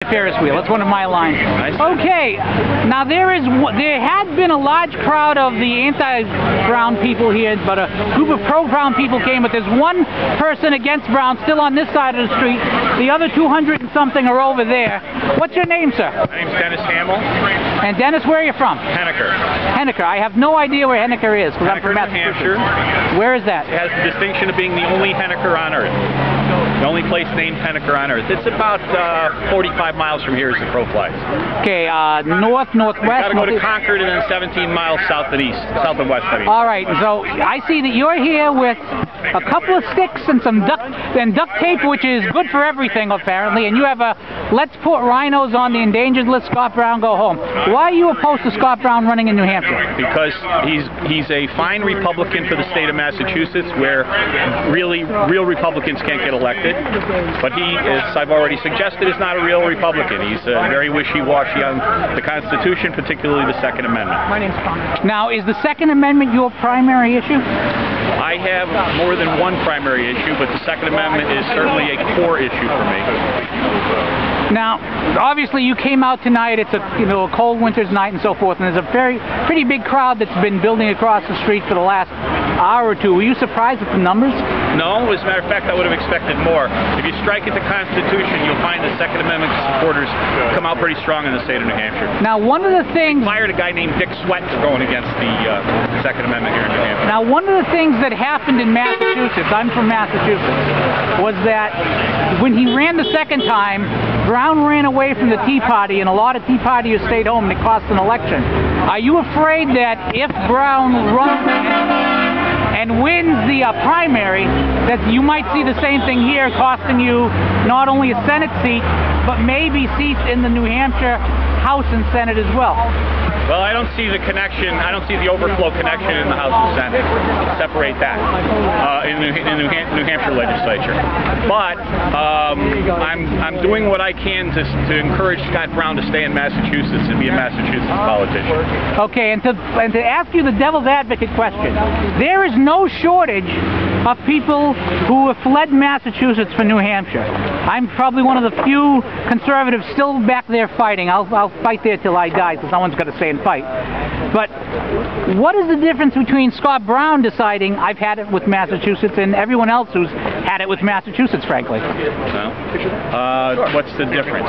Ferris wheel. That's one of my lines. Okay, now there had been a large crowd of the anti-Brown people here, but a group of pro-Brown people came, but there's one person against Brown still on this side of the street. The other 200 and something are over there. What's your name, sir? My name's Dennis Hamill. And Dennis, where are you from? Henniker. Henniker. I have no idea where Henniker is, because I'm from New Hampshire. Where is that? It has the distinction of being the only Henniker on Earth. The only place named Henniker on Earth. It's about 45 miles from here as the crow flies. Okay, northwest. Got to go to Concord and then 17 miles south and west. I mean. All right, so I see that you're here with a couple of sticks and some duct tape, which is good for everything apparently, and you have a "Let's put rhinos on the endangered list, Scott Brown, go home." Why are you opposed to Scott Brown running in New Hampshire? Because he's a fine Republican for the state of Massachusetts, where real Republicans can't get elected. But he, as I've already suggested, is not a real Republican. He's very wishy-washy on the Constitution, particularly the Second Amendment. My name's Connor. Now, is the Second Amendment your primary issue? I have more than one primary issue, but the Second Amendment is certainly a core issue for me. Now, obviously, you came out tonight. It's a a cold winter's night and so forth, and there's a pretty big crowd that's been building across the street for the last hour or two. Were you surprised at the numbers? No, as a matter of fact, I would have expected more. If you strike at the Constitution, you'll find the Second Amendment supporters come out pretty strong in the state of New Hampshire. Now, one of the things... We fired a guy named Dick Sweat for going against the Second Amendment here in New Hampshire. Now, one of the things that happened in Massachusetts, I'm from Massachusetts, was that when he ran the second time, Brown ran away from the Tea Party, and a lot of Tea Partiers stayed home, and it cost an election. Are you afraid that if Brown runs and wins the primary, that you might see the same thing here, costing you not only a Senate seat, but maybe seats in the New Hampshire House and Senate as well? Well, I don't see the connection. I don't see the overflow connection in the House and Senate. Separate that in New Hampshire legislature. But I'm doing what I can to encourage Scott Brown to stay in Massachusetts and be a Massachusetts politician. Okay, and to ask you the devil's advocate question, there is no shortage of people who have fled Massachusetts for New Hampshire. I'm probably one of the few conservatives still back there fighting. I'll fight there till I die, so someone's got to stay and fight. But what is the difference between Scott Brown deciding I've had it with Massachusetts and everyone else who's had it with Massachusetts, frankly? Well, what's the difference?